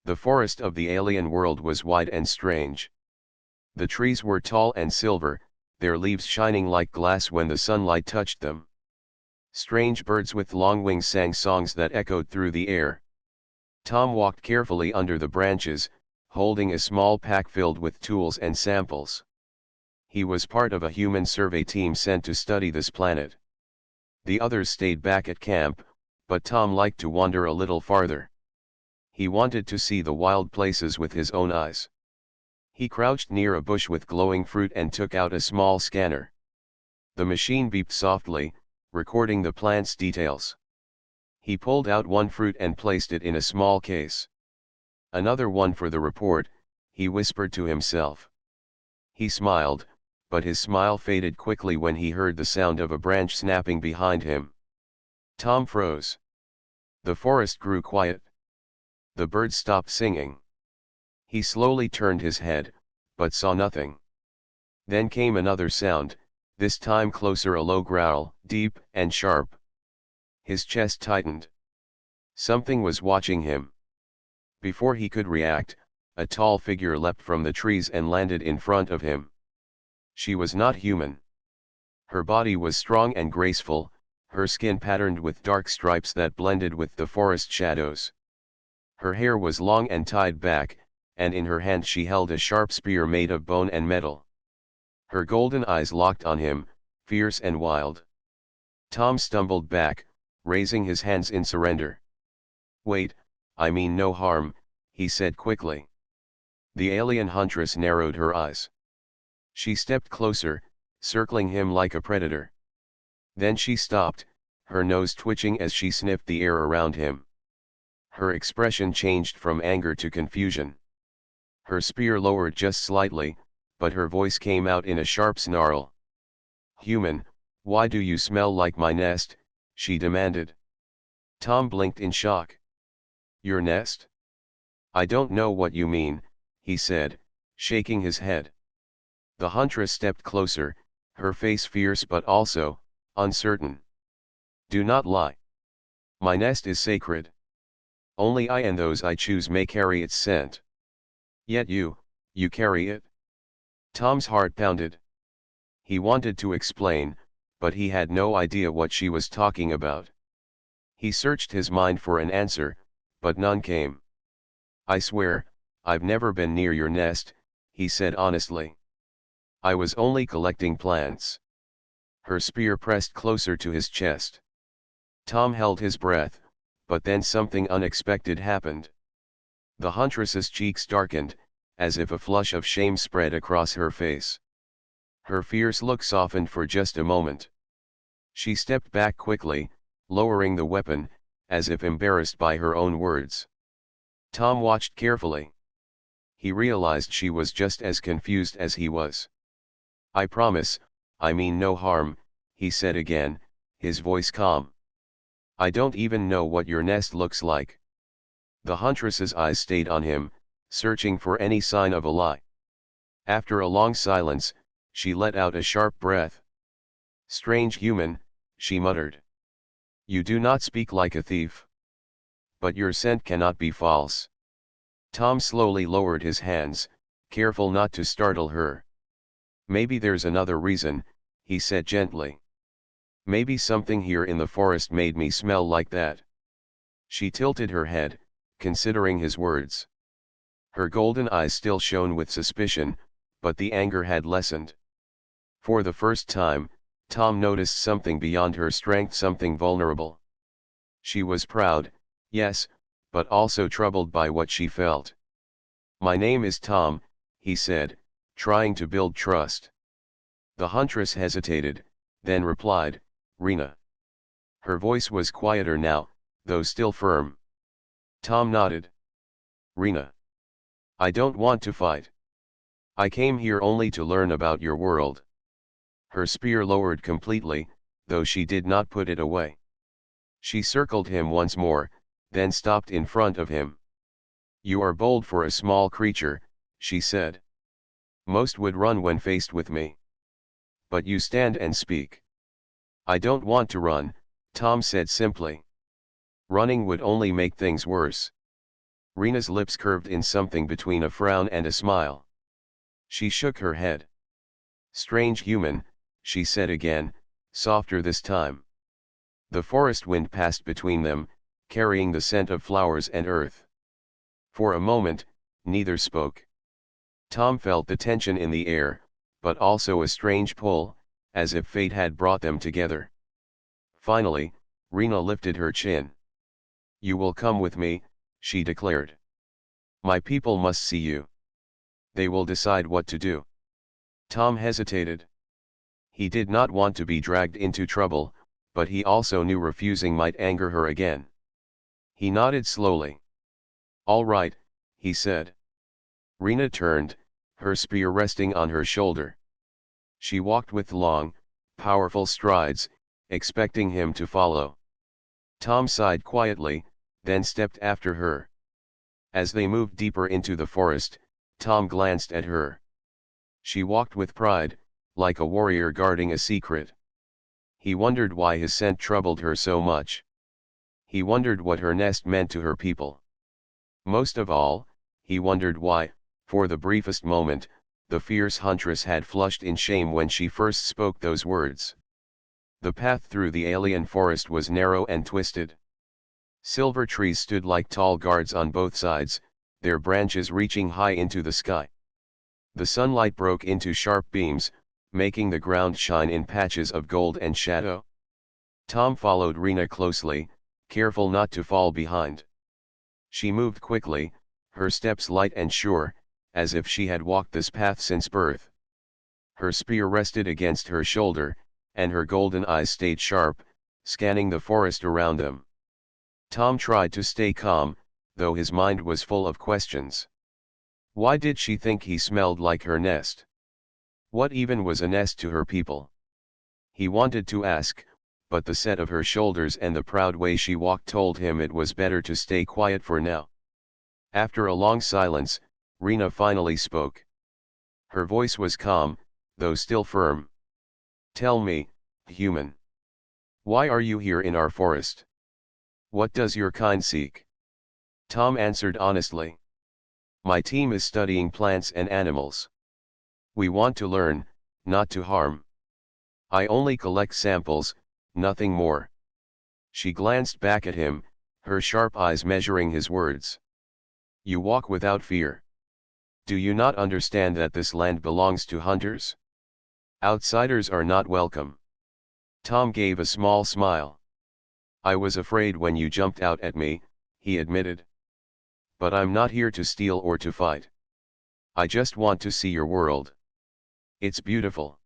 The forest of the alien world was wide and strange. The trees were tall and silver, their leaves shining like glass when the sunlight touched them. Strange birds with long wings sang songs that echoed through the air. Tom walked carefully under the branches, holding a small pack filled with tools and samples. He was part of a human survey team sent to study this planet. The others stayed back at camp, but Tom liked to wander a little farther. He wanted to see the wild places with his own eyes. He crouched near a bush with glowing fruit and took out a small scanner. The machine beeped softly, recording the plant's details. He pulled out one fruit and placed it in a small case. Another one for the report, he whispered to himself. He smiled, but his smile faded quickly when he heard the sound of a branch snapping behind him. Tom froze. The forest grew quiet. The birds stopped singing. He slowly turned his head, but saw nothing. Then came another sound, this time closer, a low growl, deep and sharp. His chest tightened. Something was watching him. Before he could react, a tall figure leapt from the trees and landed in front of him. She was not human. Her body was strong and graceful, her skin patterned with dark stripes that blended with the forest shadows. Her hair was long and tied back, and in her hand she held a sharp spear made of bone and metal. Her golden eyes locked on him, fierce and wild. Tom stumbled back, raising his hands in surrender. "Wait, I mean no harm," he said quickly. The alien huntress narrowed her eyes. She stepped closer, circling him like a predator. Then she stopped, her nose twitching as she sniffed the air around him. Her expression changed from anger to confusion. Her spear lowered just slightly, but her voice came out in a sharp snarl. "Human, why do you smell like my nest?" she demanded. Tom blinked in shock. "Your nest? I don't know what you mean," he said, shaking his head. The huntress stepped closer, her face fierce but also uncertain. "Do not lie. My nest is sacred. Only I and those I choose may carry its scent. Yet you carry it?" Tom's heart pounded. He wanted to explain, but he had no idea what she was talking about. He searched his mind for an answer, but none came. "I swear, I've never been near your nest," he said honestly. "I was only collecting plants." Her spear pressed closer to his chest. Tom held his breath, but then something unexpected happened. The huntress's cheeks darkened, as if a flush of shame spread across her face. Her fierce look softened for just a moment. She stepped back quickly, lowering the weapon, as if embarrassed by her own words. Tom watched carefully. He realized she was just as confused as he was. "I promise, I mean no harm," he said again, his voice calm. "I don't even know what your nest looks like." The huntress's eyes stayed on him, searching for any sign of a lie. After a long silence, she let out a sharp breath. "Strange human," she muttered. "You do not speak like a thief. But your scent cannot be false." Tom slowly lowered his hands, careful not to startle her. "Maybe there's another reason," he said gently. "Maybe something here in the forest made me smell like that." She tilted her head, considering his words. Her golden eyes still shone with suspicion, but the anger had lessened. For the first time, Tom noticed something beyond her strength, something vulnerable. She was proud, yes, but also troubled by what she felt. "My name is Tom," he said, trying to build trust. The huntress hesitated, then replied, "Rena." Her voice was quieter now, though still firm. Tom nodded. "Rena. I don't want to fight. I came here only to learn about your world." Her spear lowered completely, though she did not put it away. She circled him once more, then stopped in front of him. "You are bold for a small creature," she said. "Most would run when faced with me. But you stand and speak." "I don't want to run," Tom said simply. "Running would only make things worse." Rena's lips curved in something between a frown and a smile. She shook her head. Strange human, she said again, softer this time. The forest wind passed between them, carrying the scent of flowers and earth. For a moment, neither spoke. Tom felt the tension in the air, but also a strange pull, as if fate had brought them together. Finally, Rena lifted her chin. You will come with me, she declared. My people must see you. They will decide what to do. Tom hesitated. He did not want to be dragged into trouble, but he also knew refusing might anger her again. He nodded slowly. All right, he said. Rena turned, her spear resting on her shoulder. She walked with long, powerful strides, expecting him to follow. Tom sighed quietly, then stepped after her. As they moved deeper into the forest, Tom glanced at her. She walked with pride, like a warrior guarding a secret. He wondered why his scent troubled her so much. He wondered what her nest meant to her people. Most of all, he wondered why, for the briefest moment, the fierce huntress had flushed in shame when she first spoke those words. The path through the alien forest was narrow and twisted. Silver trees stood like tall guards on both sides, their branches reaching high into the sky. The sunlight broke into sharp beams, making the ground shine in patches of gold and shadow. Tom followed Rena closely, careful not to fall behind. She moved quickly, her steps light and sure, as if she had walked this path since birth. Her spear rested against her shoulder, and her golden eyes stayed sharp, scanning the forest around them. Tom tried to stay calm, though his mind was full of questions. Why did she think he smelled like her nest? What even was a nest to her people? He wanted to ask, but the set of her shoulders and the proud way she walked told him it was better to stay quiet for now. After a long silence, Rena finally spoke. Her voice was calm, though still firm. Tell me, human. Why are you here in our forest? What does your kind seek? Tom answered honestly. My team is studying plants and animals. We want to learn, not to harm. I only collect samples, nothing more. She glanced back at him, her sharp eyes measuring his words. You walk without fear. Do you not understand that this land belongs to hunters? Outsiders are not welcome. Tom gave a small smile. I was afraid when you jumped out at me, he admitted. But I'm not here to steal or to fight. I just want to see your world. It's beautiful.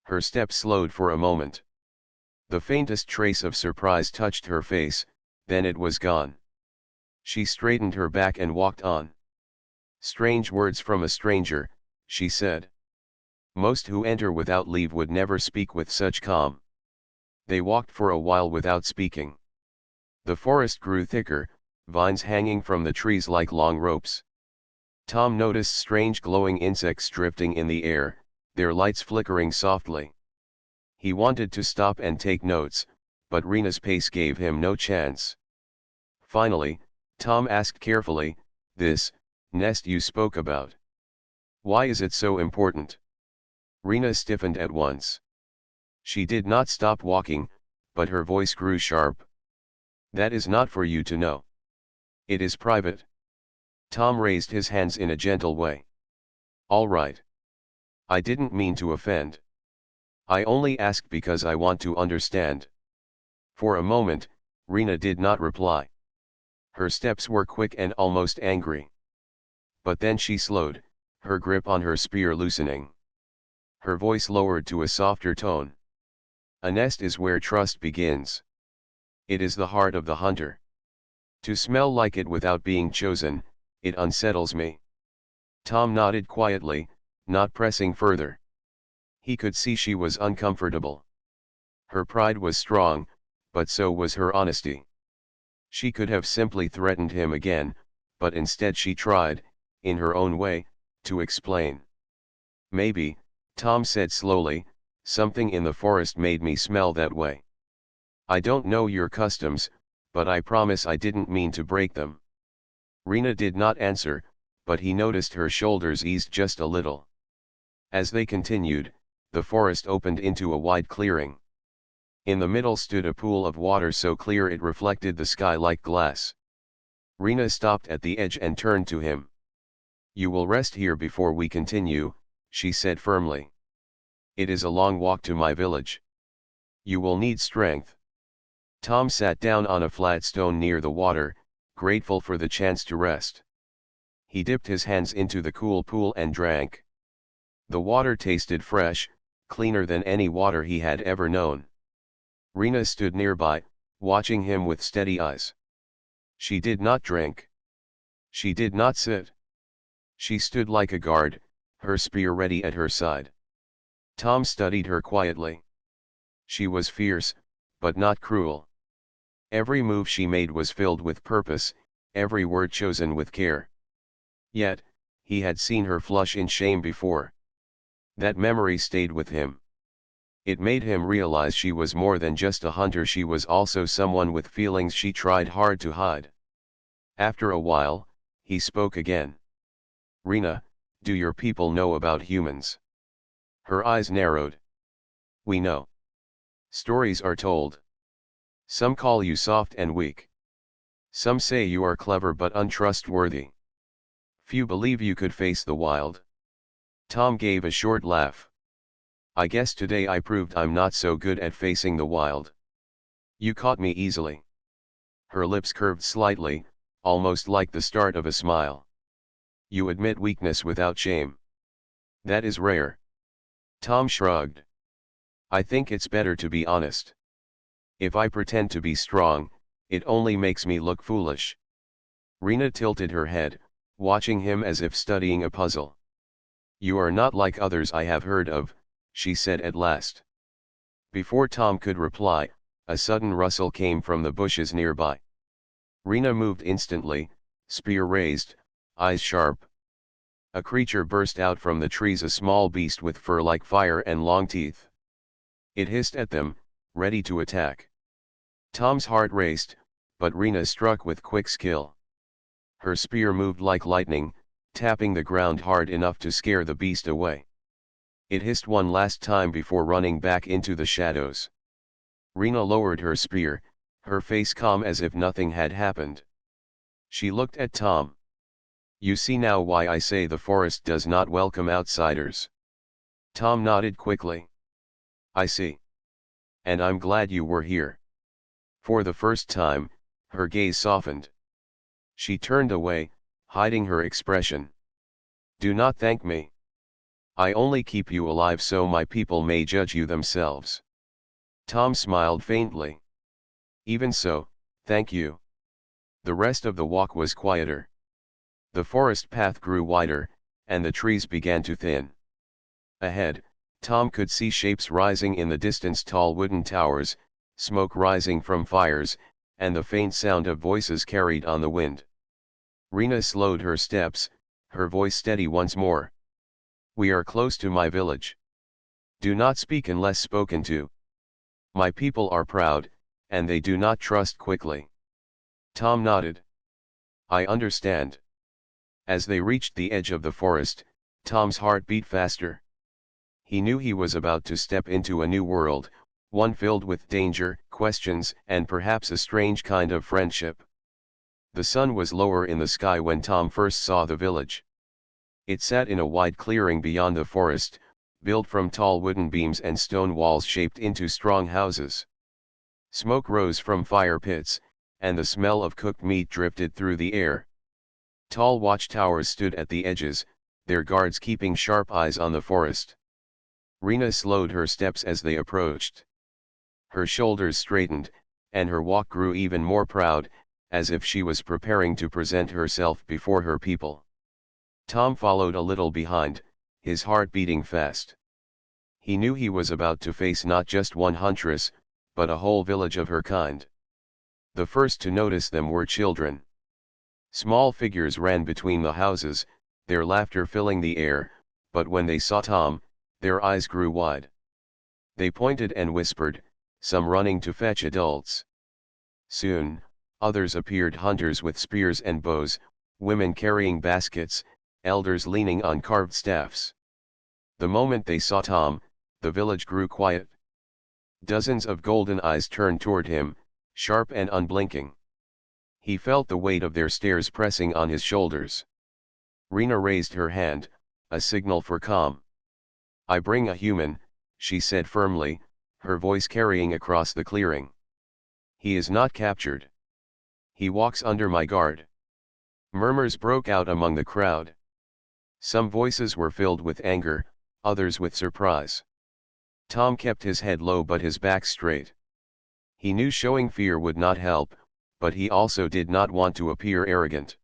Her step slowed for a moment. The faintest trace of surprise touched her face, then it was gone. She straightened her back and walked on. Strange words from a stranger, she said. Most who enter without leave would never speak with such calm. They walked for a while without speaking. The forest grew thicker, vines hanging from the trees like long ropes. Tom noticed strange glowing insects drifting in the air, their lights flickering softly. He wanted to stop and take notes, but Rena's pace gave him no chance. Finally, Tom asked carefully, this nest you spoke about. Why is it so important? Rena stiffened at once. She did not stop walking, but her voice grew sharp. That is not for you to know. It is private. Tom raised his hands in a gentle way. All right. I didn't mean to offend. I only asked because I want to understand. For a moment, Rena did not reply. Her steps were quick and almost angry. But then she slowed, her grip on her spear loosening. Her voice lowered to a softer tone. A nest is where trust begins. It is the heart of the hunter. To smell like it without being chosen, it unsettles me. Tom nodded quietly, not pressing further. He could see she was uncomfortable. Her pride was strong, but so was her honesty. She could have simply threatened him again, but instead she tried, in her own way, to explain. Maybe, Tom said slowly, something in the forest made me smell that way. I don't know your customs, but I promise I didn't mean to break them. Rena did not answer, but he noticed her shoulders eased just a little. As they continued, the forest opened into a wide clearing. In the middle stood a pool of water so clear it reflected the sky like glass. Rena stopped at the edge and turned to him. "You will rest here before we continue," she said firmly. "It is a long walk to my village. You will need strength." Tom sat down on a flat stone near the water, grateful for the chance to rest. He dipped his hands into the cool pool and drank. The water tasted fresh, cleaner than any water he had ever known. Rena stood nearby, watching him with steady eyes. She did not drink. She did not sit. She stood like a guard, her spear ready at her side. Tom studied her quietly. She was fierce, but not cruel. Every move she made was filled with purpose, every word chosen with care. Yet, he had seen her flush in shame before. That memory stayed with him. It made him realize she was more than just a hunter, she was also someone with feelings she tried hard to hide. After a while, he spoke again. "Rena, do your people know about humans?" Her eyes narrowed. "We know. Stories are told. Some call you soft and weak. Some say you are clever but untrustworthy. Few believe you could face the wild." Tom gave a short laugh. "I guess today I proved I'm not so good at facing the wild. You caught me easily." Her lips curved slightly, almost like the start of a smile. "You admit weakness without shame. That is rare." Tom shrugged. "I think it's better to be honest. If I pretend to be strong, it only makes me look foolish." Rena tilted her head, watching him as if studying a puzzle. "You are not like others I have heard of," she said at last. Before Tom could reply, a sudden rustle came from the bushes nearby. Rena moved instantly, spear raised, eyes sharp. A creature burst out from the trees, a small beast with fur like fire and long teeth. It hissed at them, ready to attack. Tom's heart raced, but Rena struck with quick skill. Her spear moved like lightning, tapping the ground hard enough to scare the beast away. It hissed one last time before running back into the shadows. Rena lowered her spear, her face calm as if nothing had happened. She looked at Tom. "You see now why I say the forest does not welcome outsiders." Tom nodded quickly. "I see. And I'm glad you were here." For the first time, her gaze softened. She turned away, hiding her expression. "Do not thank me. I only keep you alive so my people may judge you themselves." Tom smiled faintly. "Even so, thank you." The rest of the walk was quieter. The forest path grew wider, and the trees began to thin. Ahead, Tom could see shapes rising in the distance, tall wooden towers, smoke rising from fires, and the faint sound of voices carried on the wind. Rena slowed her steps, her voice steady once more. "We are close to my village. Do not speak unless spoken to. My people are proud, and they do not trust quickly." Tom nodded. "I understand." As they reached the edge of the forest, Tom's heart beat faster. He knew he was about to step into a new world, one filled with danger, questions, and perhaps a strange kind of friendship. The sun was lower in the sky when Tom first saw the village. It sat in a wide clearing beyond the forest, built from tall wooden beams and stone walls shaped into strong houses. Smoke rose from fire pits, and the smell of cooked meat drifted through the air. Tall watchtowers stood at the edges, their guards keeping sharp eyes on the forest. Rena slowed her steps as they approached. Her shoulders straightened, and her walk grew even more proud, as if she was preparing to present herself before her people. Tom followed a little behind, his heart beating fast. He knew he was about to face not just one huntress, but a whole village of her kind. The first to notice them were children. Small figures ran between the houses, their laughter filling the air, but when they saw Tom, their eyes grew wide. They pointed and whispered, some running to fetch adults. Soon, others appeared, hunters with spears and bows, women carrying baskets, elders leaning on carved staffs. The moment they saw Tom, the village grew quiet. Dozens of golden eyes turned toward him, sharp and unblinking. He felt the weight of their stares pressing on his shoulders. Rena raised her hand, a signal for calm. "I bring a human," she said firmly, her voice carrying across the clearing. "He is not captured. He walks under my guard." Murmurs broke out among the crowd. Some voices were filled with anger, others with surprise. Tom kept his head low but his back straight. He knew showing fear would not help, but he also did not want to appear arrogant.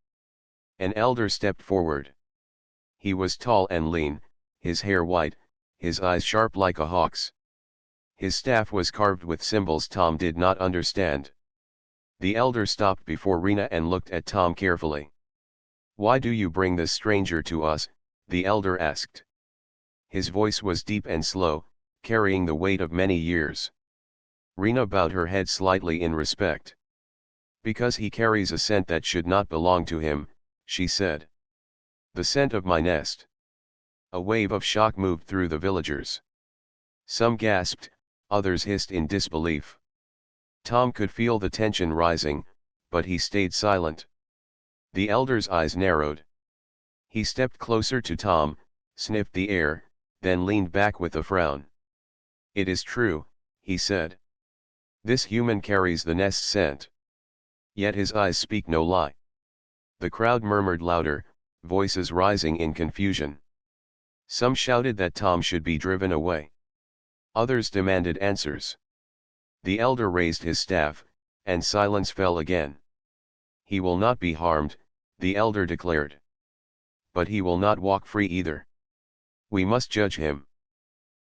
An elder stepped forward. He was tall and lean, his hair white, his eyes sharp like a hawk's. His staff was carved with symbols Tom did not understand. The elder stopped before Rena and looked at Tom carefully. "Why do you bring this stranger to us?" the elder asked. His voice was deep and slow, carrying the weight of many years. Rena bowed her head slightly in respect. "Because he carries a scent that should not belong to him," she said. "The scent of my nest." A wave of shock moved through the villagers. Some gasped, others hissed in disbelief. Tom could feel the tension rising, but he stayed silent. The elder's eyes narrowed. He stepped closer to Tom, sniffed the air, then leaned back with a frown. "It is true," he said. "This human carries the nest scent. Yet his eyes speak no lie." The crowd murmured louder, voices rising in confusion. Some shouted that Tom should be driven away. Others demanded answers. The elder raised his staff, and silence fell again. "He will not be harmed," the elder declared. "But he will not walk free either. We must judge him."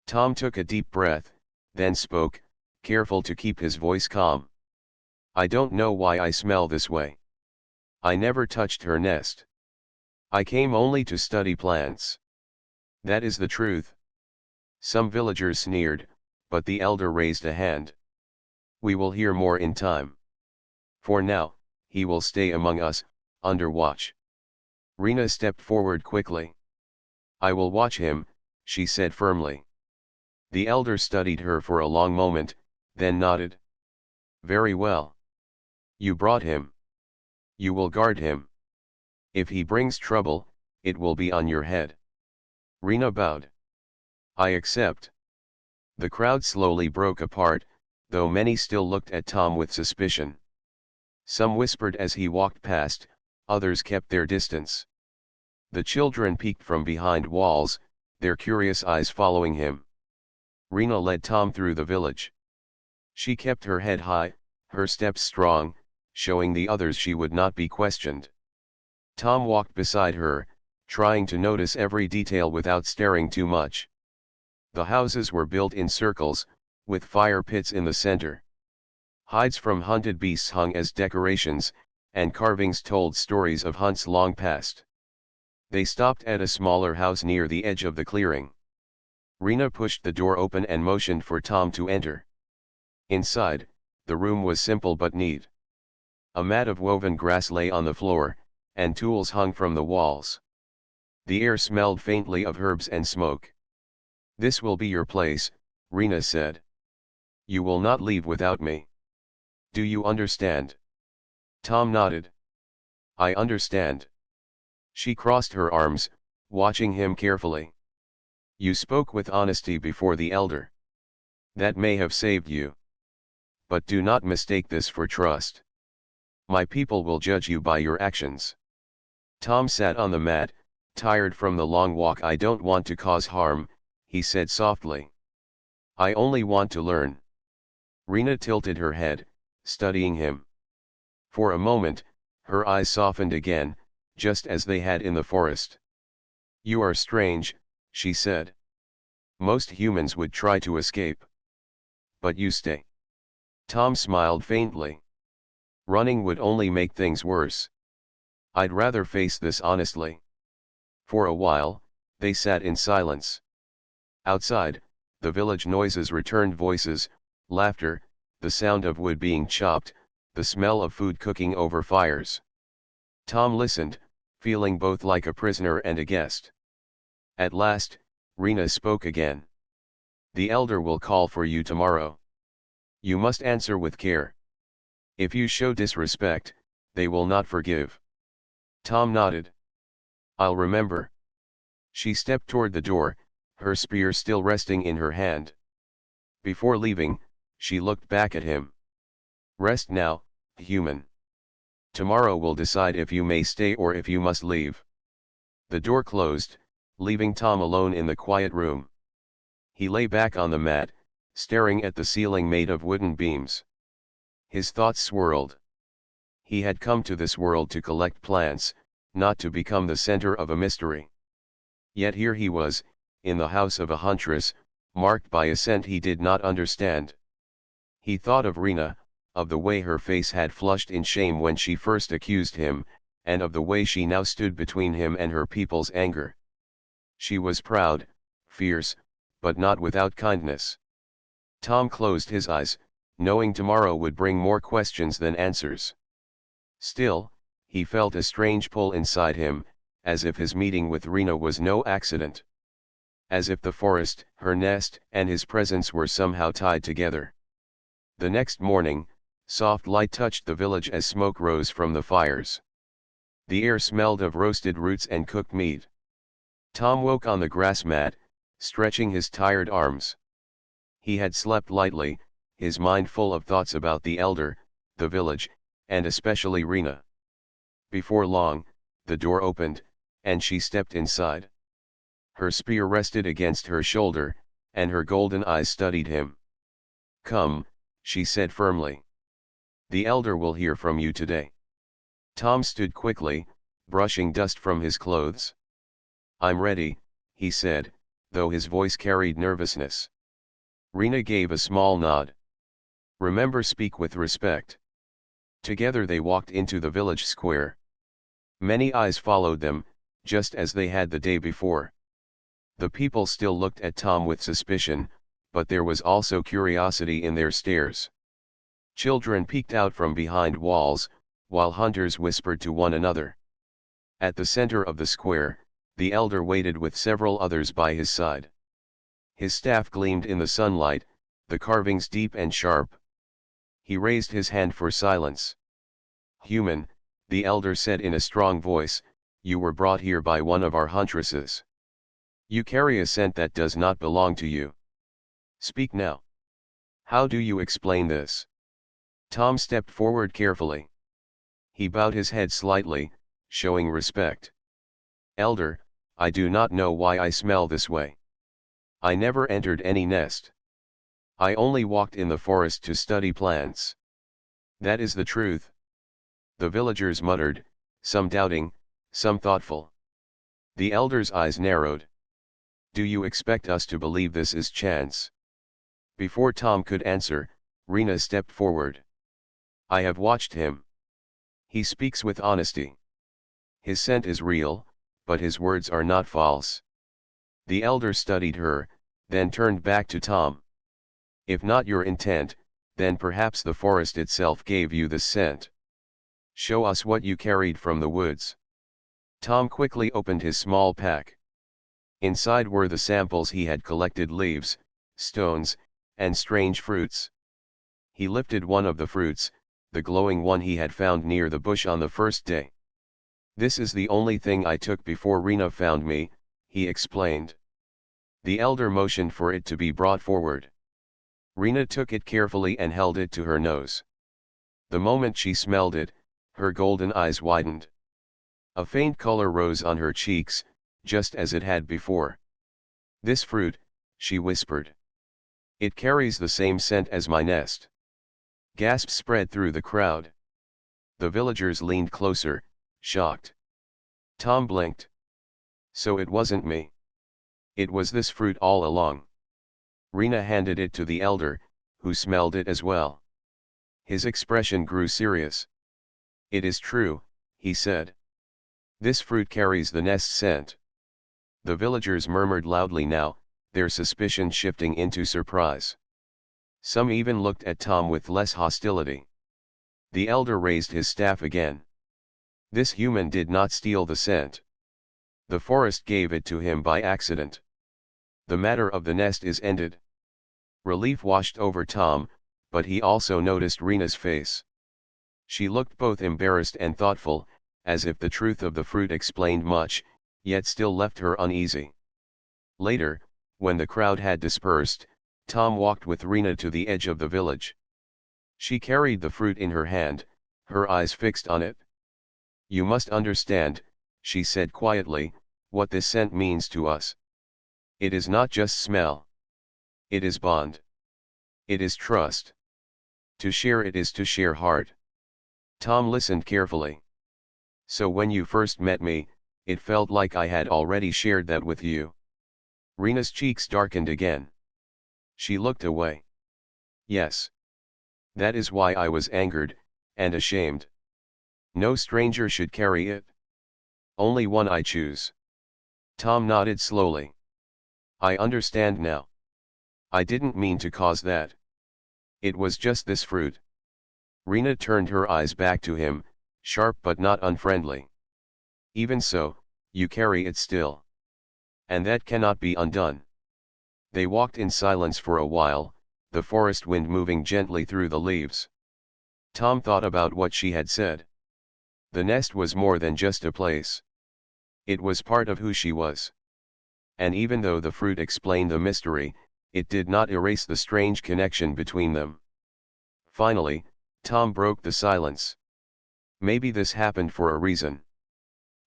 Tom took a deep breath, then spoke, careful to keep his voice calm. "I don't know why I smell this way. I never touched her nest. I came only to study plants. That is the truth." Some villagers sneered, but the elder raised a hand. "We will hear more in time. For now, he will stay among us, under watch." Rena stepped forward quickly. "I will watch him," she said firmly. The elder studied her for a long moment, then nodded. "Very well. You brought him. You will guard him. If he brings trouble, it will be on your head." Rena bowed. "I accept." The crowd slowly broke apart, though many still looked at Tom with suspicion. Some whispered as he walked past, others kept their distance. The children peeked from behind walls, their curious eyes following him. Rena led Tom through the village. She kept her head high, her steps strong, showing the others she would not be questioned. Tom walked beside her, trying to notice every detail without staring too much. The houses were built in circles, with fire pits in the center. Hides from hunted beasts hung as decorations, and carvings told stories of hunts long past. They stopped at a smaller house near the edge of the clearing. Rena pushed the door open and motioned for Tom to enter. Inside, the room was simple but neat. A mat of woven grass lay on the floor, and tools hung from the walls. The air smelled faintly of herbs and smoke. "This will be your place," Rena said. "You will not leave without me. Do you understand?" Tom nodded. "I understand." She crossed her arms, watching him carefully. "You spoke with honesty before the elder. That may have saved you. But do not mistake this for trust. My people will judge you by your actions." Tom sat on the mat, tired from the long walk. "I don't want to cause harm," he said softly. "I only want to learn." Rena tilted her head, studying him. For a moment, her eyes softened again, just as they had in the forest. "You are strange," she said. "Most humans would try to escape. But you stay." Tom smiled faintly. "Running would only make things worse. I'd rather face this honestly." For a while, they sat in silence. Outside, the village noises returned: voices, laughter, the sound of wood being chopped, the smell of food cooking over fires. Tom listened, feeling both like a prisoner and a guest. At last, Rena spoke again. The elder will call for you tomorrow. You must answer with care. If you show disrespect, they will not forgive. Tom nodded. I'll remember. She stepped toward the door, her spear still resting in her hand. Before leaving, she looked back at him. Rest now, human. Tomorrow will decide if you may stay or if you must leave. The door closed, leaving Tom alone in the quiet room. He lay back on the mat, staring at the ceiling made of wooden beams. His thoughts swirled. He had come to this world to collect plants, not to become the center of a mystery. Yet here he was, in the house of a huntress, marked by a scent he did not understand. He thought of Rena, of the way her face had flushed in shame when she first accused him, and of the way she now stood between him and her people's anger. She was proud, fierce, but not without kindness. Tom closed his eyes, knowing tomorrow would bring more questions than answers. Still, he felt a strange pull inside him, as if his meeting with Rena was no accident. As if the forest, her nest, and his presence were somehow tied together. The next morning, soft light touched the village as smoke rose from the fires. The air smelled of roasted roots and cooked meat. Tom woke on the grass mat, stretching his tired arms. He had slept lightly, his mind full of thoughts about the elder, the village, and especially Rena. Before long, the door opened, and she stepped inside. Her spear rested against her shoulder, and her golden eyes studied him. Come, she said firmly. The elder will hear from you today. Tom stood quickly, brushing dust from his clothes. I'm ready, he said, though his voice carried nervousness. Rena gave a small nod. Remember, speak with respect. Together they walked into the village square. Many eyes followed them, just as they had the day before. The people still looked at Tom with suspicion, but there was also curiosity in their stares. Children peeked out from behind walls, while hunters whispered to one another. At the center of the square, the elder waited with several others by his side. His staff gleamed in the sunlight, the carvings deep and sharp. He raised his hand for silence. Human, the elder said in a strong voice, you were brought here by one of our huntresses. You carry a scent that does not belong to you. Speak now. How do you explain this? Tom stepped forward carefully. He bowed his head slightly, showing respect. Elder, I do not know why I smell this way. I never entered any nest. I only walked in the forest to study plants. That is the truth. The villagers muttered, some doubting, some thoughtful. The elder's eyes narrowed. Do you expect us to believe this is chance? Before Tom could answer, Rena stepped forward. I have watched him. He speaks with honesty. His scent is real, but his words are not false. The elder studied her, then turned back to Tom. If not your intent, then perhaps the forest itself gave you this scent. Show us what you carried from the woods. Tom quickly opened his small pack. Inside were the samples he had collected: leaves, stones, and strange fruits. He lifted one of the fruits, the glowing one he had found near the bush on the first day. This is the only thing I took before Rena found me, he explained. The elder motioned for it to be brought forward. Rena took it carefully and held it to her nose. The moment she smelled it, her golden eyes widened. A faint color rose on her cheeks, just as it had before. This fruit, she whispered. It carries the same scent as my nest. Gasps spread through the crowd. The villagers leaned closer, shocked. Tom blinked. So it wasn't me. It was this fruit all along. Rena handed it to the elder, who smelled it as well. His expression grew serious. It is true, he said. This fruit carries the nest scent. The villagers murmured loudly now, their suspicion shifting into surprise. Some even looked at Tom with less hostility. The elder raised his staff again. This human did not steal the scent. The forest gave it to him by accident. The matter of the nest is ended. Relief washed over Tom, but he also noticed Rena's face. She looked both embarrassed and thoughtful, as if the truth of the fruit explained much, yet still left her uneasy. Later, when the crowd had dispersed, Tom walked with Rena to the edge of the village. She carried the fruit in her hand, her eyes fixed on it. "You must understand," she said quietly, "what this scent means to us. It is not just smell. It is bond. It is trust. To share it is to share heart." Tom listened carefully. "So when you first met me, it felt like I had already shared that with you." Rena's cheeks darkened again. She looked away. "Yes. That is why I was angered, and ashamed. No stranger should carry it. Only one I choose." Tom nodded slowly. "I understand now. I didn't mean to cause that. It was just this fruit." Rena turned her eyes back to him, sharp but not unfriendly. "Even so, you carry it still. And that cannot be undone." They walked in silence for a while, the forest wind moving gently through the leaves. Tom thought about what she had said. The nest was more than just a place. It was part of who she was. And even though the fruit explained the mystery, it did not erase the strange connection between them. Finally, Tom broke the silence. "Maybe this happened for a reason.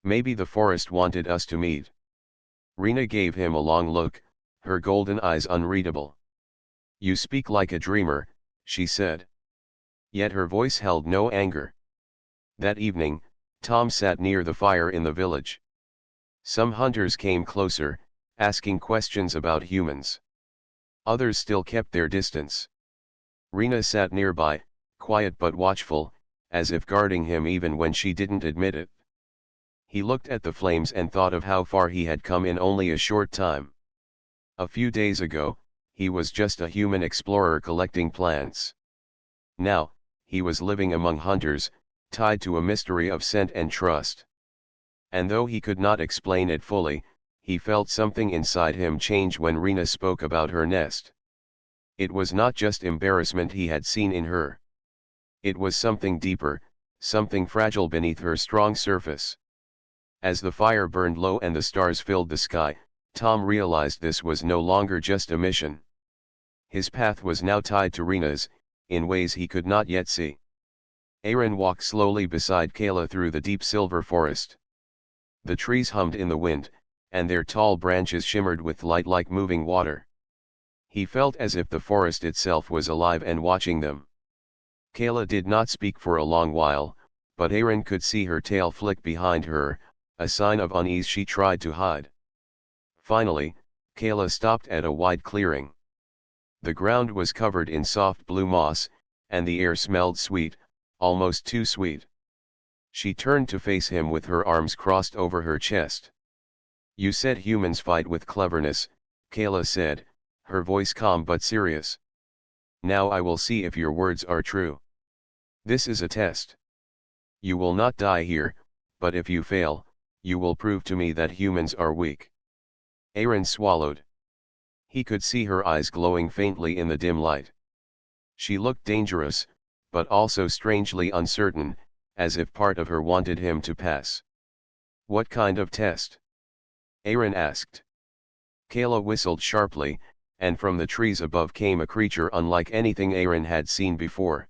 Maybe the forest wanted us to meet." Rena gave him a long look, her golden eyes unreadable. "You speak like a dreamer," she said. Yet her voice held no anger. That evening, Tom sat near the fire in the village. Some hunters came closer, asking questions about humans. Others still kept their distance. Rena sat nearby, quiet but watchful, as if guarding him even when she didn't admit it. He looked at the flames and thought of how far he had come in only a short time. A few days ago, he was just a human explorer collecting plants. Now, he was living among hunters, tied to a mystery of scent and trust. And though he could not explain it fully, he felt something inside him change when Rena spoke about her nest. It was not just embarrassment he had seen in her. It was something deeper, something fragile beneath her strong surface. As the fire burned low and the stars filled the sky, Tom realized this was no longer just a mission. His path was now tied to Rena's, in ways he could not yet see. Aaron walked slowly beside Kayla through the deep silver forest. The trees hummed in the wind, and their tall branches shimmered with light like moving water. He felt as if the forest itself was alive and watching them. Kayla did not speak for a long while, but Aaron could see her tail flick behind her, a sign of unease she tried to hide. Finally, Kayla stopped at a wide clearing. The ground was covered in soft blue moss, and the air smelled sweet, almost too sweet. She turned to face him with her arms crossed over her chest. "You said humans fight with cleverness," Kayla said, her voice calm but serious. "Now I will see if your words are true. This is a test. You will not die here, but if you fail, you will prove to me that humans are weak." Aaron swallowed. He could see her eyes glowing faintly in the dim light. She looked dangerous, but also strangely uncertain, as if part of her wanted him to pass. "What kind of test?" Aaron asked. Kayla whistled sharply, and from the trees above came a creature unlike anything Aaron had seen before.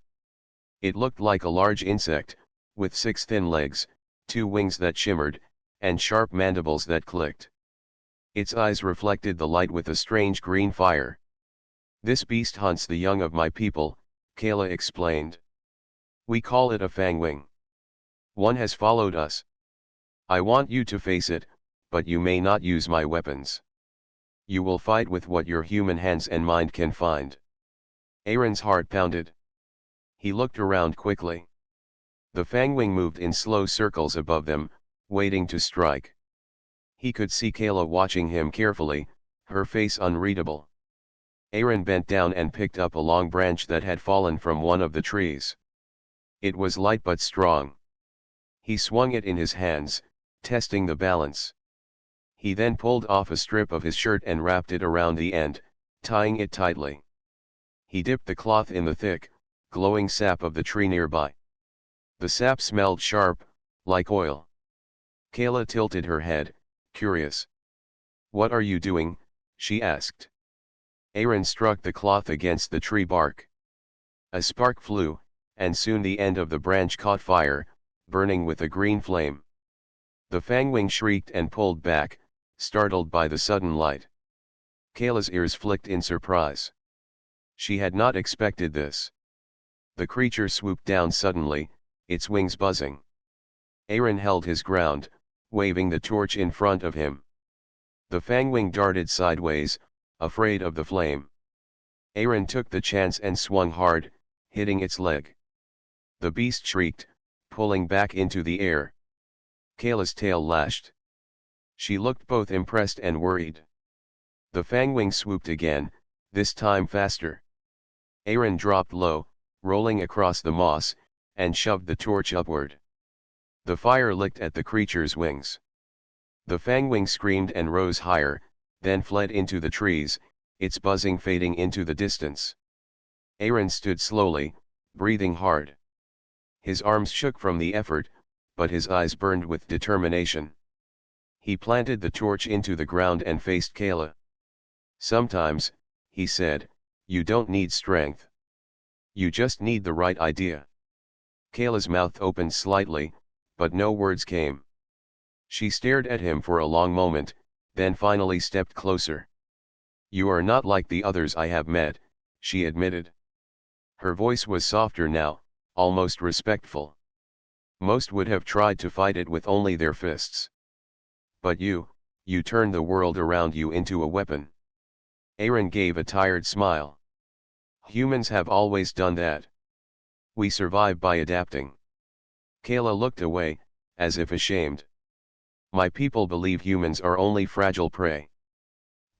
It looked like a large insect, with 6 thin legs, 2 wings that shimmered, and sharp mandibles that clicked. Its eyes reflected the light with a strange green fire. "This beast hunts the young of my people," Kayla explained. "We call it a fangwing. One has followed us. I want you to face it, but you may not use my weapons. You will fight with what your human hands and mind can find." Aaron's heart pounded. He looked around quickly. The fangwing moved in slow circles above them, waiting to strike. He could see Kayla watching him carefully, her face unreadable. Aaron bent down and picked up a long branch that had fallen from one of the trees. It was light but strong. He swung it in his hands, testing the balance. He then pulled off a strip of his shirt and wrapped it around the end, tying it tightly. He dipped the cloth in the thick, glowing sap of the tree nearby. The sap smelled sharp, like oil. Kayla tilted her head, curious. "What are you doing?" she asked. Aaron struck the cloth against the tree bark. A spark flew, and soon the end of the branch caught fire, burning with a green flame. The fangwing shrieked and pulled back, startled by the sudden light. Kayla's ears flicked in surprise. She had not expected this. The creature swooped down suddenly, its wings buzzing. Aaron held his ground, waving the torch in front of him. The fangwing darted sideways, afraid of the flame. Aaron took the chance and swung hard, hitting its leg. The beast shrieked, pulling back into the air. Kayla's tail lashed. She looked both impressed and worried. The fangwing swooped again, this time faster. Aaron dropped low, rolling across the moss, and shoved the torch upward. The fire licked at the creature's wings. The fangwing screamed and rose higher, then fled into the trees, its buzzing fading into the distance. Aaron stood slowly, breathing hard. His arms shook from the effort, but his eyes burned with determination. He planted the torch into the ground and faced Kayla. "Sometimes," he said, "you don't need strength. You just need the right idea." Kayla's mouth opened slightly, but no words came. She stared at him for a long moment, then finally stepped closer. "You are not like the others I have met," she admitted. Her voice was softer now, almost respectful. "Most would have tried to fight it with only their fists. But you turned the world around you into a weapon." Aaron gave a tired smile. "Humans have always done that. We survive by adapting." Kayla looked away, as if ashamed. "My people believe humans are only fragile prey.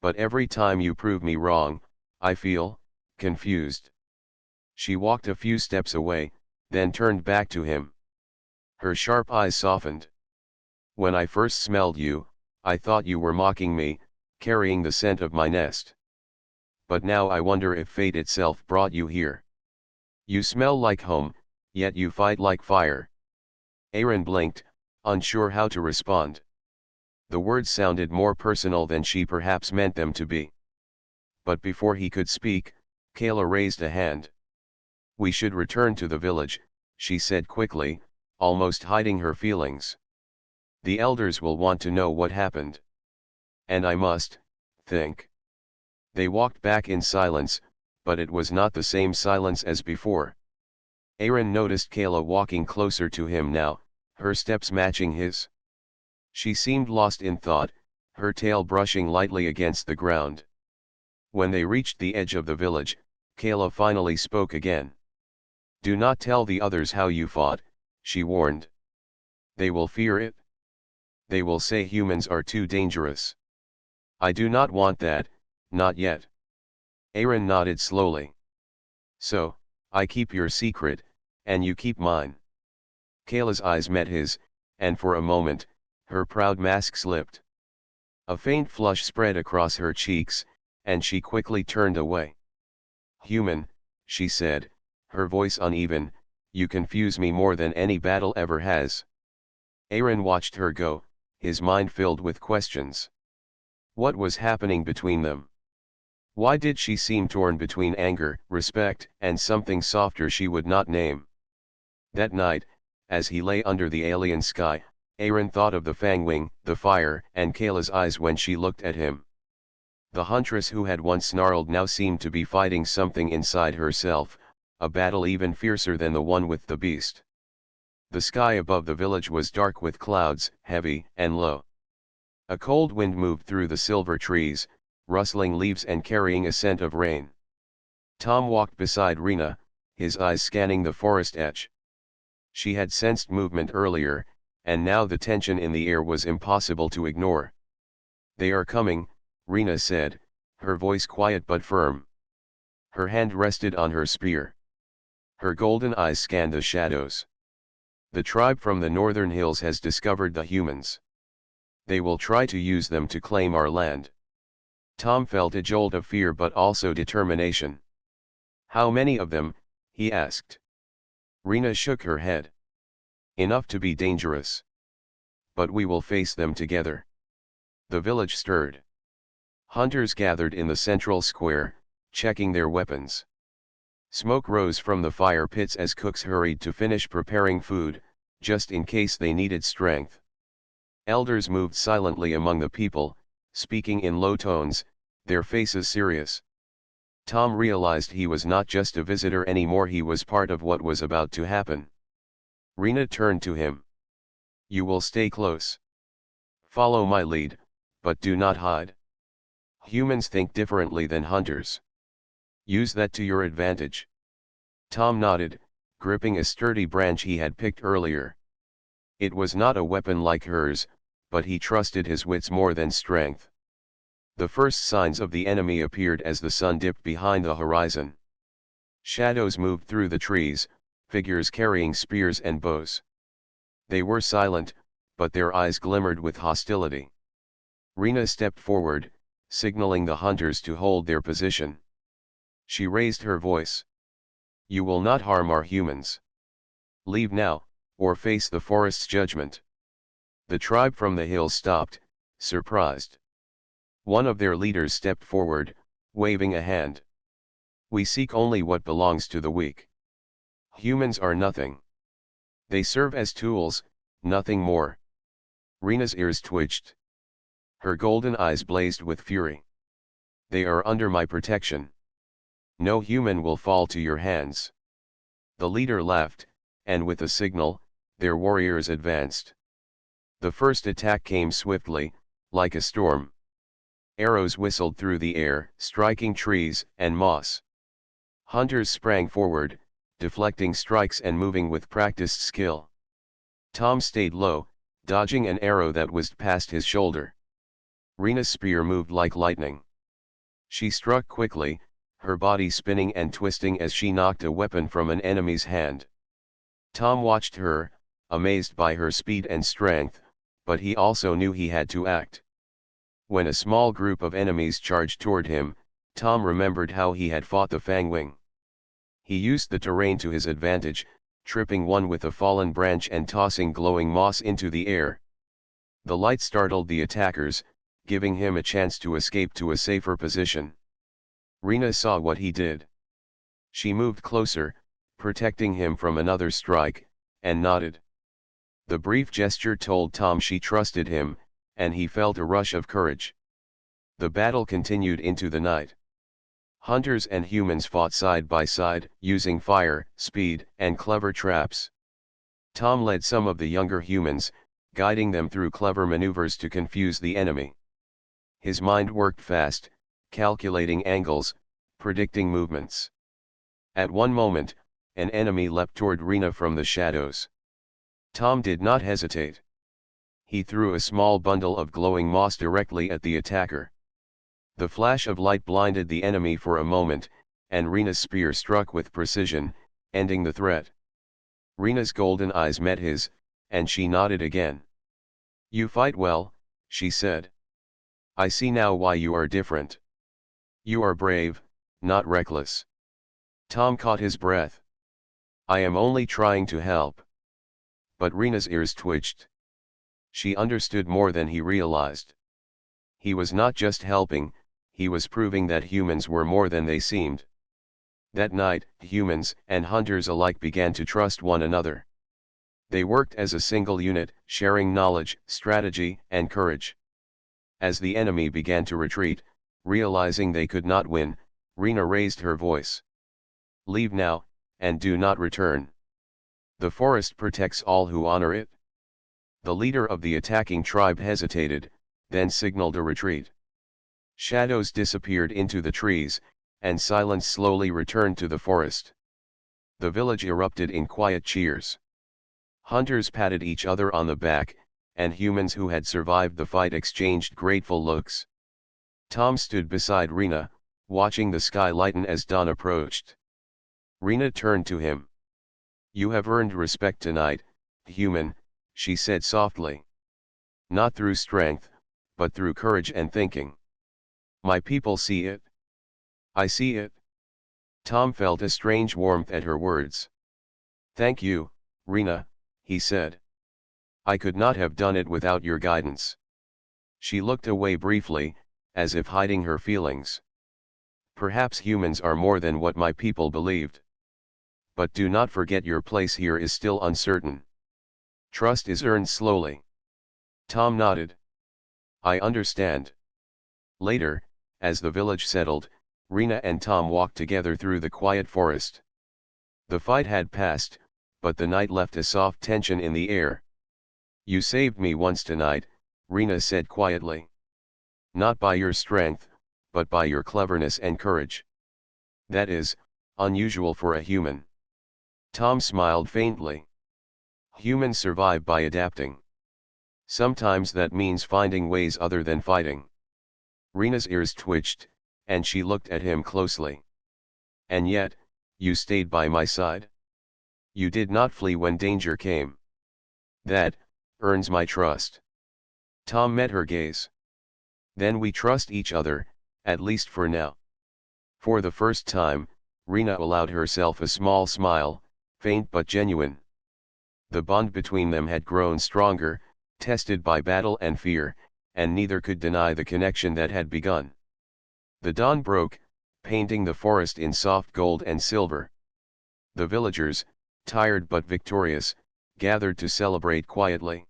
But every time you prove me wrong, I feel confused." She walked a few steps away, then turned back to him. Her sharp eyes softened. "When I first smelled you, I thought you were mocking me, carrying the scent of my nest. But now I wonder if fate itself brought you here. You smell like home, yet you fight like fire." Aaron blinked, unsure how to respond. The words sounded more personal than she perhaps meant them to be. But before he could speak, Kayla raised a hand. "We should return to the village," she said quickly, almost hiding her feelings. "The elders will want to know what happened. And I must think." They walked back in silence, but it was not the same silence as before. Aaron noticed Kayla walking closer to him now, her steps matching his. She seemed lost in thought, her tail brushing lightly against the ground. When they reached the edge of the village, Kayla finally spoke again. "Do not tell the others how you fought," she warned. "They will fear it. They will say humans are too dangerous. I do not want that, not yet." Aaron nodded slowly. "So, I keep your secret, and you keep mine." Kayla's eyes met his, and for a moment, her proud mask slipped. A faint flush spread across her cheeks, and she quickly turned away. "Human," she said, her voice uneven, "you confuse me more than any battle ever has." Aaron watched her go, his mind filled with questions. What was happening between them? Why did she seem torn between anger, respect, and something softer she would not name? That night, as he lay under the alien sky, Aaron thought of the fangwing, the fire, and Kayla's eyes when she looked at him. The huntress who had once snarled now seemed to be fighting something inside herself, a battle even fiercer than the one with the beast. The sky above the village was dark with clouds, heavy and low. A cold wind moved through the silver trees, rustling leaves and carrying a scent of rain. Tom walked beside Rena, his eyes scanning the forest edge. She had sensed movement earlier, and now the tension in the air was impossible to ignore. "They are coming," Rena said, her voice quiet but firm. Her hand rested on her spear. Her golden eyes scanned the shadows. The tribe from the northern hills has discovered the humans. They will try to use them to claim our land. Tom felt a jolt of fear but also determination. How many of them? He asked. Rena shook her head. Enough to be dangerous. But we will face them together. The village stirred. Hunters gathered in the central square, checking their weapons. Smoke rose from the fire pits as cooks hurried to finish preparing food, just in case they needed strength. Elders moved silently among the people, speaking in low tones, their faces serious. Tom realized he was not just a visitor anymore, he was part of what was about to happen. Rena turned to him. You will stay close. Follow my lead, but do not hide. Humans think differently than hunters. Use that to your advantage. Tom nodded, gripping a sturdy branch he had picked earlier. It was not a weapon like hers, but he trusted his wits more than strength. The first signs of the enemy appeared as the sun dipped behind the horizon. Shadows moved through the trees, figures carrying spears and bows. They were silent, but their eyes glimmered with hostility. Rena stepped forward, signaling the hunters to hold their position. She raised her voice. You will not harm our humans. Leave now, or face the forest's judgment. The tribe from the hills stopped, surprised. One of their leaders stepped forward, waving a hand. We seek only what belongs to the weak. Humans are nothing. They serve as tools, nothing more. Rena's ears twitched. Her golden eyes blazed with fury. They are under my protection. No human will fall to your hands. The leader laughed, and with a signal, their warriors advanced. The first attack came swiftly, like a storm. Arrows whistled through the air, striking trees and moss. Hunters sprang forward, deflecting strikes and moving with practiced skill. Tom stayed low, dodging an arrow that whizzed past his shoulder. Rena's spear moved like lightning. She struck quickly, her body spinning and twisting as she knocked a weapon from an enemy's hand. Tom watched her, amazed by her speed and strength, but he also knew he had to act. When a small group of enemies charged toward him, Tom remembered how he had fought the Fangwing. He used the terrain to his advantage, tripping one with a fallen branch and tossing glowing moss into the air. The light startled the attackers, giving him a chance to escape to a safer position. Rena saw what he did. She moved closer, protecting him from another strike, and nodded. The brief gesture told Tom she trusted him, and he felt a rush of courage. The battle continued into the night. Hunters and humans fought side by side, using fire, speed, and clever traps. Tom led some of the younger humans, guiding them through clever maneuvers to confuse the enemy. His mind worked fast, calculating angles, predicting movements. At one moment, an enemy leapt toward Rena from the shadows. Tom did not hesitate. He threw a small bundle of glowing moss directly at the attacker. The flash of light blinded the enemy for a moment, and Rena's spear struck with precision, ending the threat. Rena's golden eyes met his, and she nodded again. You fight well, she said. I see now why you are different. You are brave, not reckless. Tom caught his breath. I am only trying to help. But Rena's ears twitched. She understood more than he realized. He was not just helping, he was proving that humans were more than they seemed. That night, humans and hunters alike began to trust one another. They worked as a single unit, sharing knowledge, strategy, and courage. As the enemy began to retreat, realizing they could not win, Rena raised her voice. Leave now, and do not return. The forest protects all who honor it. The leader of the attacking tribe hesitated, then signaled a retreat. Shadows disappeared into the trees, and silence slowly returned to the forest. The village erupted in quiet cheers. Hunters patted each other on the back, and humans who had survived the fight exchanged grateful looks. Tom stood beside Rena, watching the sky lighten as dawn approached. Rena turned to him. You have earned respect tonight, Human, she said softly. Not through strength, but through courage and thinking. My people see it. I see it. Tom felt a strange warmth at her words. Thank you, Rena, he said. I could not have done it without your guidance. She looked away briefly, as if hiding her feelings. Perhaps humans are more than what my people believed. But do not forget your place here is still uncertain. Trust is earned slowly. Tom nodded. I understand. Later, as the village settled, Rena and Tom walked together through the quiet forest. The fight had passed, but the night left a soft tension in the air. You saved me once tonight, Rena said quietly. Not by your strength, but by your cleverness and courage. That is, unusual for a human. Tom smiled faintly. Humans survive by adapting. Sometimes that means finding ways other than fighting. Rena's ears twitched, and she looked at him closely. And yet, you stayed by my side. You did not flee when danger came. That earns my trust. Tom met her gaze. Then we trust each other, at least for now. For the first time, Rena allowed herself a small smile, faint but genuine. The bond between them had grown stronger, tested by battle and fear, and neither could deny the connection that had begun. The dawn broke, painting the forest in soft gold and silver. The villagers, tired but victorious, gathered to celebrate quietly.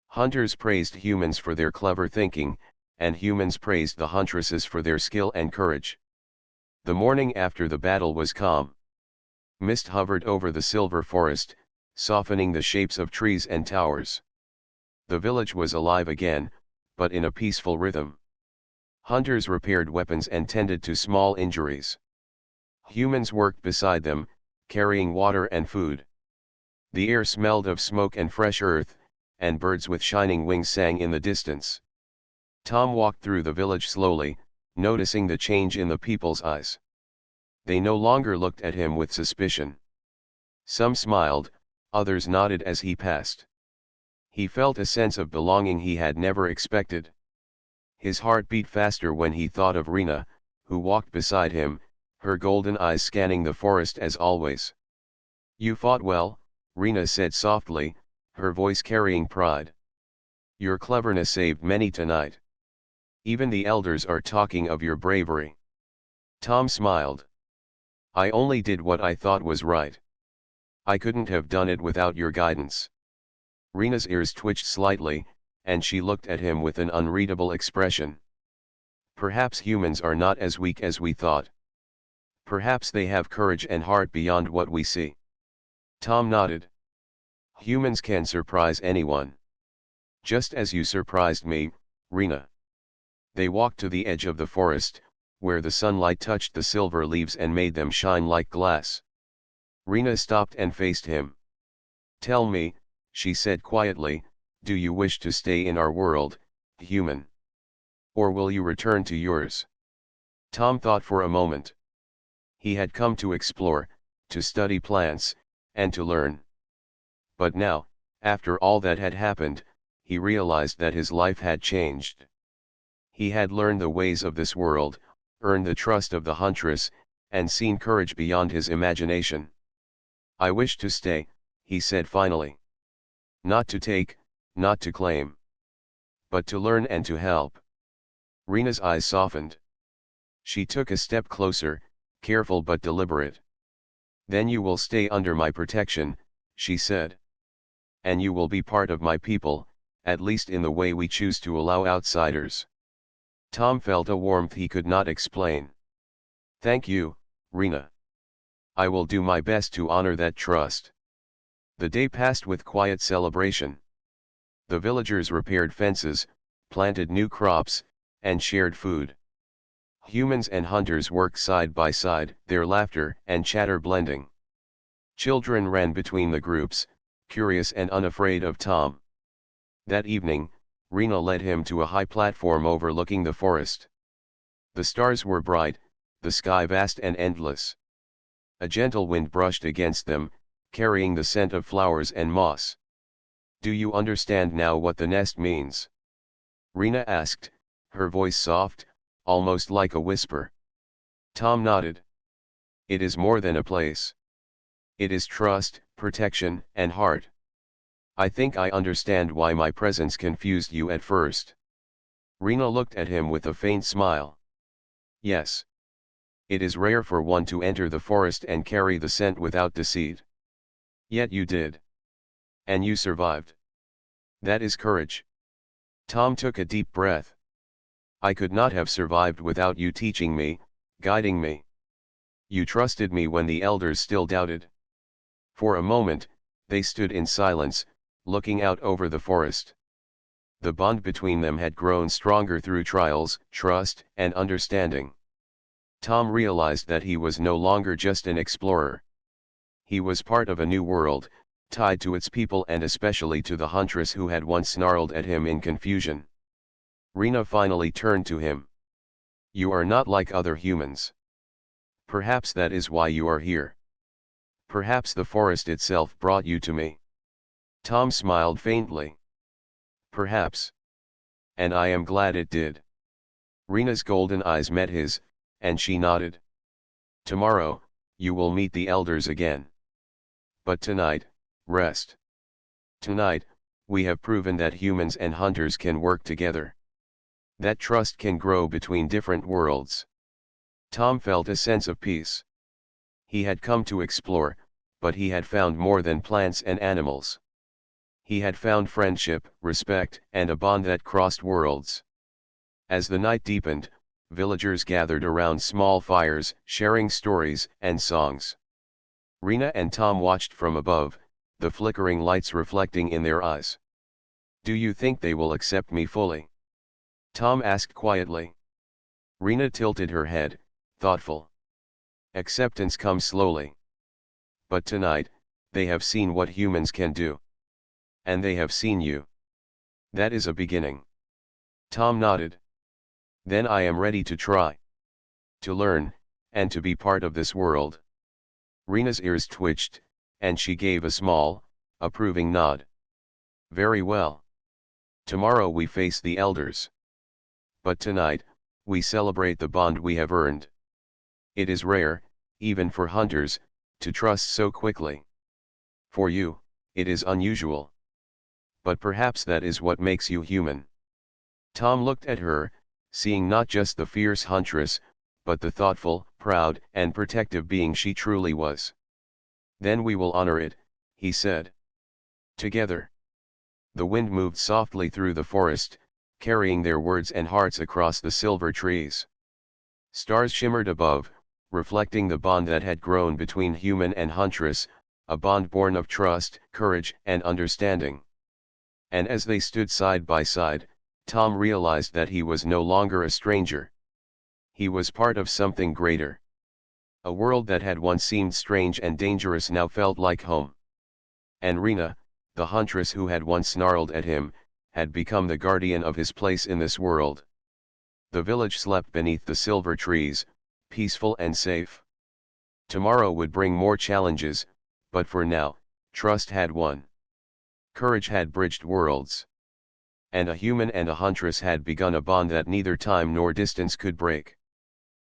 Hunters praised humans for their clever thinking, and humans praised the huntresses for their skill and courage. The morning after the battle was calm. Mist hovered over the silver forest, softening the shapes of trees and towers. The village was alive again, but in a peaceful rhythm. Hunters repaired weapons and tended to small injuries. Humans worked beside them, carrying water and food. The air smelled of smoke and fresh earth, and birds with shining wings sang in the distance. Tom walked through the village slowly, noticing the change in the people's eyes. They no longer looked at him with suspicion. Some smiled, others nodded as he passed. He felt a sense of belonging he had never expected. His heart beat faster when he thought of Rena, who walked beside him, her golden eyes scanning the forest as always. You fought well, Rena said softly, her voice carrying pride. Your cleverness saved many tonight. Even the elders are talking of your bravery. Tom smiled. I only did what I thought was right. I couldn't have done it without your guidance. Rena's ears twitched slightly, and she looked at him with an unreadable expression. Perhaps humans are not as weak as we thought. Perhaps they have courage and heart beyond what we see. Tom nodded. Humans can surprise anyone. Just as you surprised me, Rena. They walked to the edge of the forest, where the sunlight touched the silver leaves and made them shine like glass. Rena stopped and faced him. Tell me, she said quietly, do you wish to stay in our world, human? Or will you return to yours? Tom thought for a moment. He had come to explore, to study plants, and to learn. But now, after all that had happened, he realized that his life had changed. He had learned the ways of this world, earned the trust of the Huntress, and seen courage beyond his imagination. I wish to stay, he said finally. Not to take, not to claim. But to learn and to help. Rena's eyes softened. She took a step closer, careful but deliberate. Then you will stay under my protection, she said. And you will be part of my people, at least in the way we choose to allow outsiders. Tom felt a warmth he could not explain. Thank you, Rena. I will do my best to honor that trust. The day passed with quiet celebration. The villagers repaired fences, planted new crops, and shared food. Humans and hunters worked side by side, their laughter and chatter blending. Children ran between the groups, curious and unafraid of Tom. That evening, Rena led him to a high platform overlooking the forest. The stars were bright, the sky vast and endless. A gentle wind brushed against them, carrying the scent of flowers and moss. Do you understand now what the nest means? Rena asked, her voice soft, almost like a whisper. Tom nodded. It is more than a place. It is trust, protection, and heart. I think I understand why my presence confused you at first. Rena looked at him with a faint smile. Yes. It is rare for one to enter the forest and carry the scent without deceit. Yet you did. And you survived. That is courage. Tom took a deep breath. I could not have survived without you teaching me, guiding me. You trusted me when the elders still doubted. For a moment, they stood in silence, looking out over the forest. The bond between them had grown stronger through trials, trust, and understanding. Tom realized that he was no longer just an explorer. He was part of a new world, tied to its people and especially to the Huntress who had once snarled at him in confusion. Rena finally turned to him. You are not like other humans. Perhaps that is why you are here. Perhaps the forest itself brought you to me. Tom smiled faintly. Perhaps. And I am glad it did. Rena's golden eyes met his, and she nodded. Tomorrow, you will meet the elders again. But tonight, rest. Tonight, we have proven that humans and hunters can work together. That trust can grow between different worlds. Tom felt a sense of peace. He had come to explore, but he had found more than plants and animals. He had found friendship, respect, and a bond that crossed worlds. As the night deepened, villagers gathered around small fires, sharing stories and songs. Rena and Tom watched from above, the flickering lights reflecting in their eyes. Do you think they will accept me fully? Tom asked quietly. Rena tilted her head, thoughtful. Acceptance comes slowly. But tonight, they have seen what humans can do. And they have seen you. That is a beginning. Tom nodded. Then I am ready to try. To learn, and to be part of this world. Rena's ears twitched, and she gave a small, approving nod. Very well. Tomorrow we face the elders. But tonight, we celebrate the bond we have earned. It is rare, even for hunters, to trust so quickly. For you, it is unusual. But perhaps that is what makes you human. Tom looked at her, seeing not just the fierce huntress, but the thoughtful, proud, and protective being she truly was. Then we will honor it, he said. Together. The wind moved softly through the forest, carrying their words and hearts across the silver trees. Stars shimmered above, reflecting the bond that had grown between human and huntress, a bond born of trust, courage, and understanding. And as they stood side by side, Tom realized that he was no longer a stranger. He was part of something greater. A world that had once seemed strange and dangerous now felt like home. And Rena, the huntress who had once snarled at him, had become the guardian of his place in this world. The village slept beneath the silver trees, peaceful and safe. Tomorrow would bring more challenges, but for now, trust had won. Courage had bridged worlds. And a human and a huntress had begun a bond that neither time nor distance could break.